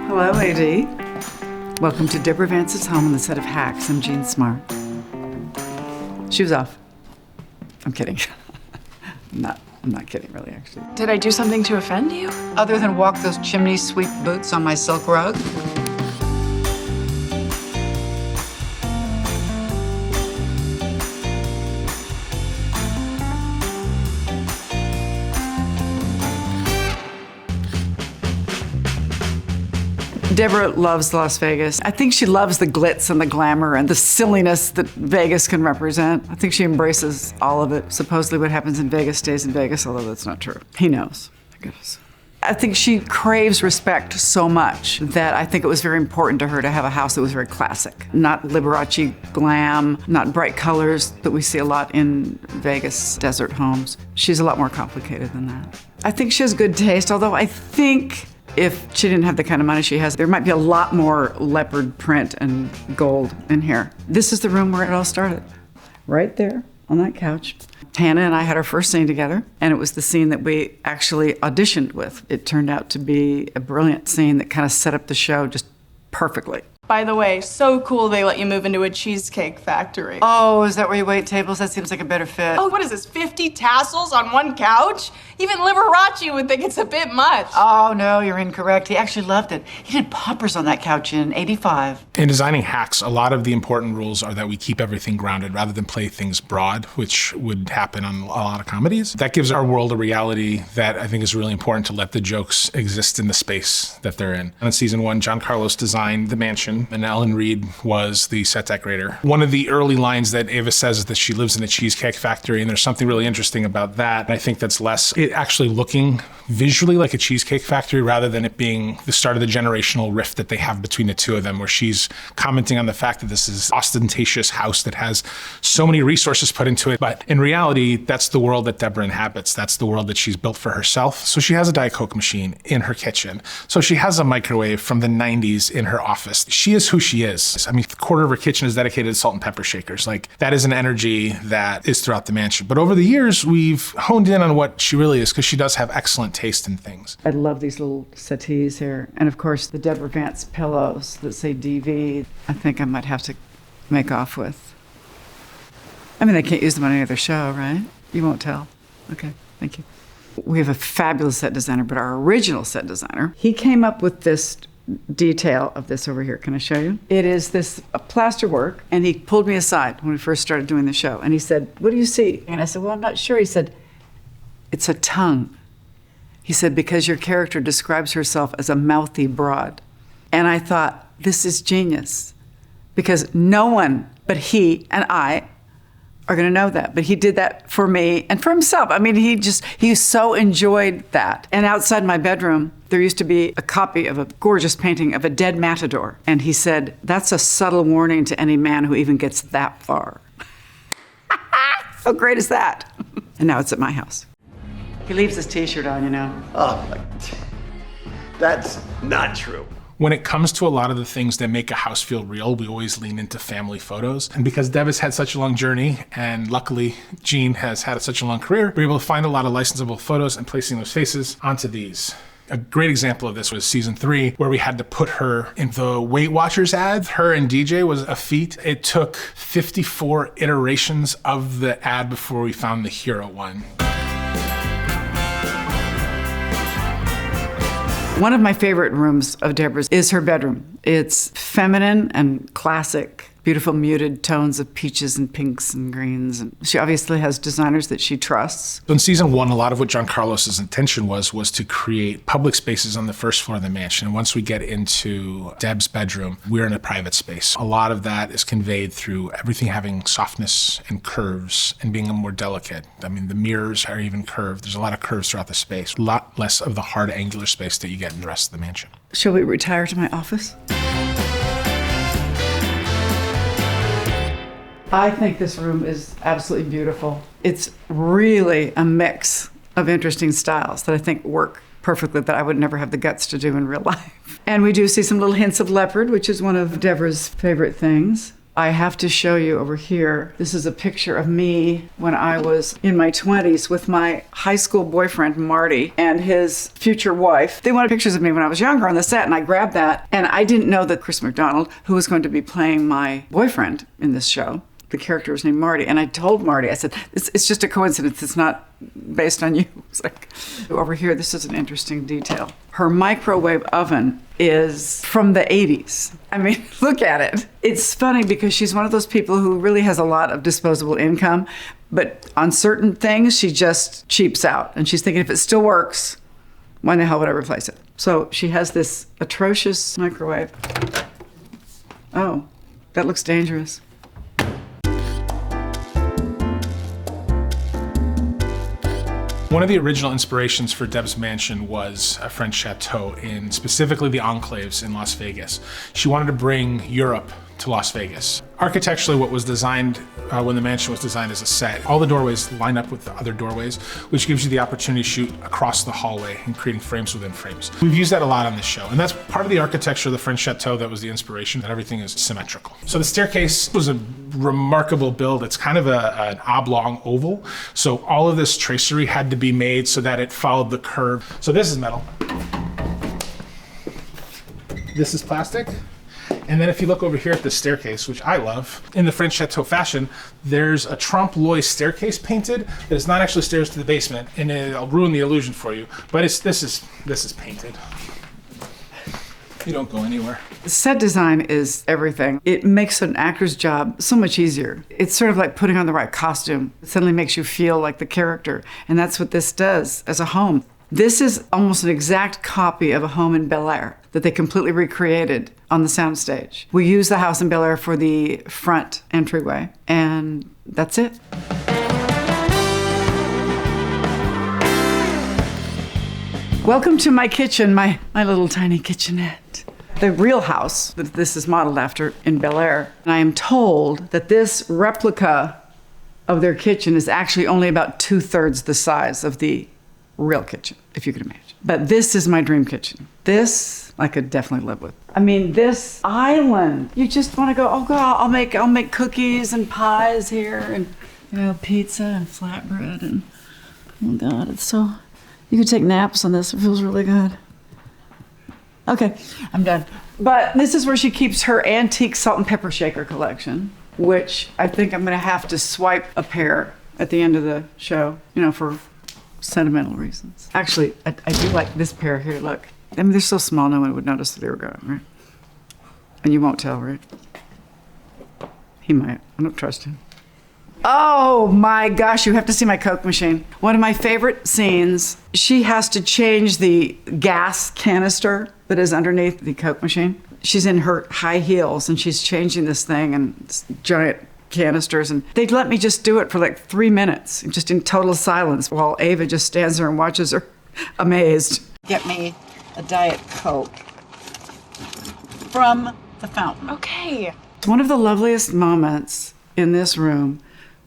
Hello, AD. Welcome to Deborah Vance's home on the set of Hacks. I'm Jean Smart. Shoes off. I'm kidding. I'm not kidding, really, actually. Did I do something to offend you? Other than walk those chimney sweep boots on my silk rug? Deborah loves Las Vegas. I think she loves the glitz and the glamour and the silliness that Vegas can represent. I think she embraces all of it. Supposedly what happens in Vegas stays in Vegas, although that's not true. He knows, I guess. I think she craves respect so much that I think it was very important to her to have a house that was very classic. Not Liberace glam, not bright colors that we see a lot in Vegas desert homes. She's a lot more complicated than that. I think she has good taste, although I think if she didn't have the kind of money she has, there might be a lot more leopard print and gold in here. This is the room where it all started. Right there on that couch. Hannah and I had our first scene together, and it was the scene that we actually auditioned with. It turned out to be a brilliant scene that kind of set up the show just perfectly. By the way, so cool they let you move into a cheesecake factory. Oh, is that where you wait tables? That seems like a better fit. Oh, what is this, 50 tassels on one couch? Even Liberace would think it's a bit much. Oh, no, you're incorrect. He actually loved it. He did poppers on that couch in '85. In designing Hacks, a lot of the important rules are that we keep everything grounded rather than play things broad, which would happen on a lot of comedies. That gives our world a reality that I think is really important to let the jokes exist in the space that they're in. And in season 1, John Carlos designed the mansion, and Ellen Reed was the set decorator. One of the early lines that Ava says is that she lives in a cheesecake factory, and there's something really interesting about that. And I think that's less it actually looking visually like a cheesecake factory rather than it being the start of the generational rift that they have between the two of them, where she's commenting on the fact that this is ostentatious house that has so many resources put into it. But in reality, that's the world that Deborah inhabits. That's the world that she's built for herself. So she has a Diet Coke machine in her kitchen. So she has a microwave from the 90s in her office. She is who she is. I mean, a quarter of her kitchen is dedicated to salt and pepper shakers. Like, that is an energy that is throughout the mansion. But over the years, we've honed in on what she really is, because she does have excellent taste in things. I love these little settees here. And of course, the Deborah Vance pillows that say DV, I think I might have to make off with. I mean, they can't use them on any other show, right? You won't tell. Okay, thank you. We have a fabulous set designer, but our original set designer, he came up with this detail of this over here. Can I show you? It is this plaster work, and he pulled me aside when we first started doing the show, and he said, "What do you see?" And I said, "Well, I'm not sure." He said, "It's a tongue." He said, "Because your character describes herself as a mouthy broad." And I thought, this is genius, because no one but he and I are going to know that. But he did that for me and for himself. I mean, he so enjoyed that. And outside my bedroom, there used to be a copy of a gorgeous painting of a dead matador. And he said, "That's a subtle warning to any man who even gets that far." How great is that? And now it's at my house. He leaves his t-shirt on, you know. Oh, that's not true. When it comes to a lot of the things that make a house feel real, we always lean into family photos. And because Deb has had such a long journey, and luckily Jean has had such a long career, we're able to find a lot of licensable photos and placing those faces onto these. A great example of this was season 3, where we had to put her in the Weight Watchers ad. Her and DJ was a feat. It took 54 iterations of the ad before we found the hero one. One of my favorite rooms of Deborah's is her bedroom. It's feminine and classic, beautiful muted tones of peaches and pinks and greens. And she obviously has designers that she trusts. In season 1, a lot of what John Carlos's intention was to create public spaces on the first floor of the mansion. And once we get into Deb's bedroom, we're in a private space. A lot of that is conveyed through everything having softness and curves and being more delicate. I mean, the mirrors are even curved. There's a lot of curves throughout the space. A lot less of the hard angular space that you get in the rest of the mansion. Shall we retire to my office? I think this room is absolutely beautiful. It's really a mix of interesting styles that I think work perfectly, that I would never have the guts to do in real life. And we do see some little hints of leopard, which is one of Deborah's favorite things. I have to show you over here. This is a picture of me when I was in my 20s with my high school boyfriend, Marty, and his future wife. They wanted pictures of me when I was younger on the set, and I grabbed that. And I didn't know that Chris McDonald, who was going to be playing my boyfriend in this show, the character was named Marty. And I told Marty, I said, it's just a coincidence. It's not based on you. It's like, over here, this is an interesting detail. Her microwave oven is from the 80s. I mean, look at it. It's funny because she's one of those people who really has a lot of disposable income, but on certain things, she just cheaps out. And she's thinking, if it still works, why the hell would I replace it? So she has this atrocious microwave. Oh, that looks dangerous. One of the original inspirations for Deb's mansion was a French chateau in specifically the enclaves in Las Vegas. She wanted to bring Europe to Las Vegas. Architecturally, what was designed when the mansion was designed as a set, all the doorways line up with the other doorways, which gives you the opportunity to shoot across the hallway and creating frames within frames. We've used that a lot on this show, and that's part of the architecture of the French chateau that was the inspiration, that everything is symmetrical. So the staircase was a remarkable build. It's kind of an oblong oval, so all of this tracery had to be made so that it followed the curve. So this is metal. This is plastic. And then if you look over here at the staircase, which I love, in the French chateau fashion, there's a trompe-l'oeil staircase painted that is not actually stairs to the basement, and it'll ruin the illusion for you. But this is painted. You don't go anywhere. Set design is everything. It makes an actor's job so much easier. It's sort of like putting on the right costume. It suddenly makes you feel like the character, and that's what this does as a home. This is almost an exact copy of a home in Bel Air that they completely recreated on the soundstage. We use the house in Bel Air for the front entryway, and that's it. Welcome to my kitchen, my little tiny kitchenette. The real house that this is modeled after in Bel Air. And I am told that this replica of their kitchen is actually only about 2/3 the size of the real kitchen, if you could imagine. But this is my dream kitchen. This I could definitely live with. I mean, this island, you just want to go, oh God, I'll make cookies and pies here, and pizza and flatbread, and oh God, it's so, you could take naps on this. It feels really good. Okay, I'm done. But this is where she keeps her antique salt and pepper shaker collection, which I think I'm gonna have to swipe a pair at the end of the show, for sentimental reasons. Actually, I do like this pair here, look. I mean, they're so small, no one would notice that they were gone, right? And you won't tell, right? He might. I don't trust him. Oh my gosh, you have to see my Coke machine. One of my favorite scenes, she has to change the gas canister that is underneath the Coke machine. She's in her high heels and she's changing this thing, and it's giant canisters, and they'd let me just do it for like 3 minutes, just in total silence, while Ava just stands there and watches her, amazed. Get me a Diet Coke from the fountain. Okay. One of the loveliest moments in this room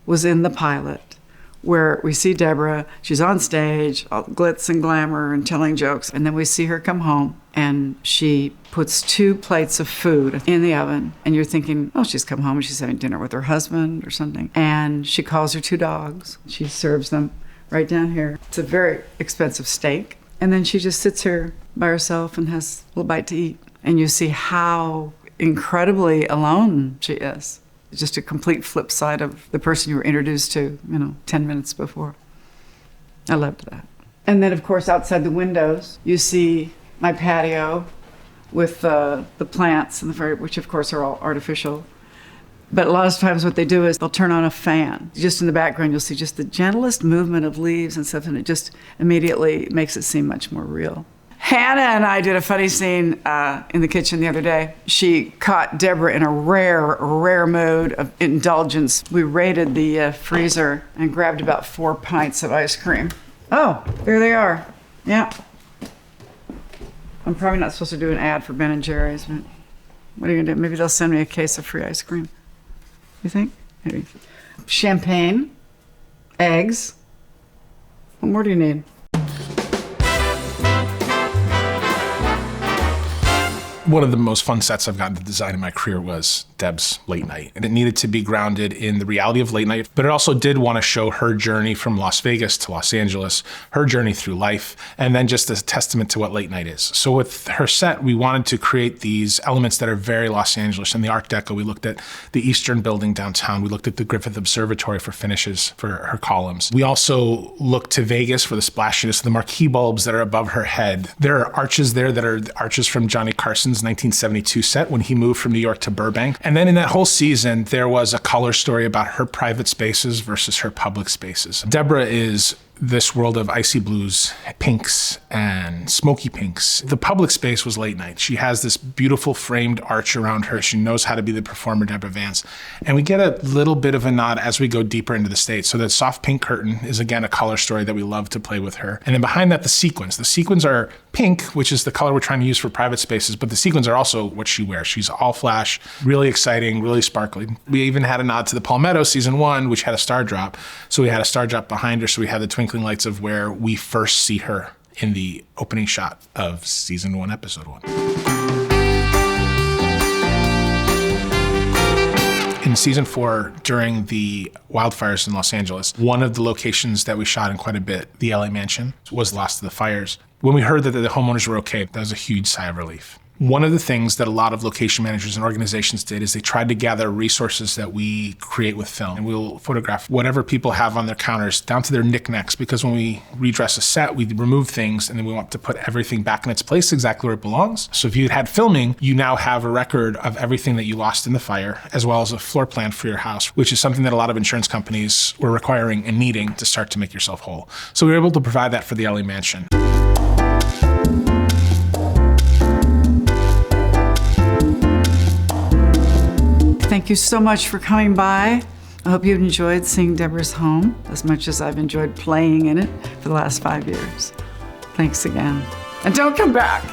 was in the pilot, where we see Deborah, she's on stage, all glitz and glamour and telling jokes, and then we see her come home and she puts 2 plates of food in the oven, and you're thinking, oh, she's come home and she's having dinner with her husband or something, and she calls her 2 dogs. She serves them right down here. It's a very expensive steak, and then she just sits here by herself and has a little bite to eat, and you see how incredibly alone she is. Just a complete flip side of the person you were introduced to, 10 minutes before. I loved that. And then, of course, outside the windows, you see my patio with the plants, which, of course, are all artificial. But a lot of times what they do is they'll turn on a fan. Just in the background, you'll see just the gentlest movement of leaves and stuff, and it just immediately makes it seem much more real. Hannah and I did a funny scene in the kitchen the other day. She caught Deborah in a rare mood of indulgence. We raided the freezer and grabbed about 4 pints of ice cream. Oh, there they are. Yeah. I'm probably not supposed to do an ad for Ben & Jerry's, but what are you gonna do? Maybe they'll send me a case of free ice cream. You think? Maybe. Champagne, eggs. What more do you need? One of the most fun sets I've gotten to design in my career was Deb's late night. And it needed to be grounded in the reality of late night, but it also did want to show her journey from Las Vegas to Los Angeles, her journey through life, and then just a testament to what late night is. So with her set, we wanted to create these elements that are very Los Angeles. In the Art Deco, we looked at the Eastern Building downtown. We looked at the Griffith Observatory for finishes for her columns. We also looked to Vegas for the splashiness, the marquee bulbs that are above her head. There are arches there that are arches from Johnny Carson's 1972 set when he moved from New York to Burbank. And then in that whole season, there was a color story about her private spaces versus her public spaces. Deborah is this world of icy blues, pinks, and smoky pinks. The public space was late night. She has this beautiful framed arch around her. She knows how to be the performer, Deborah Vance. And we get a little bit of a nod as we go deeper into the stage. So that soft pink curtain is, again, a color story that we love to play with her. And then behind that, the sequins. The sequins are pink, which is the color we're trying to use for private spaces, but the sequins are also what she wears. She's all flash, really exciting, really sparkly. We even had a nod to the Palmetto season 1, which had a star drop. So we had a star drop behind her, so we had the twinkling lights of where we first see her in the opening shot of season 1, episode 1. In season 4, during the wildfires in Los Angeles, one of the locations that we shot in quite a bit, the LA mansion, was lost to the fires. When we heard that the homeowners were okay, that was a huge sigh of relief. One of the things that a lot of location managers and organizations did is they tried to gather resources that we create with film. And we'll photograph whatever people have on their counters down to their knickknacks, because when we redress a set, we remove things and then we want to put everything back in its place exactly where it belongs. So if you had filming, you now have a record of everything that you lost in the fire, as well as a floor plan for your house, which is something that a lot of insurance companies were requiring and needing to start to make yourself whole. So we were able to provide that for the LA mansion. Thank you so much for coming by. I hope you enjoyed seeing Deborah's home as much as I've enjoyed playing in it for the last 5 years. Thanks again. And don't come back.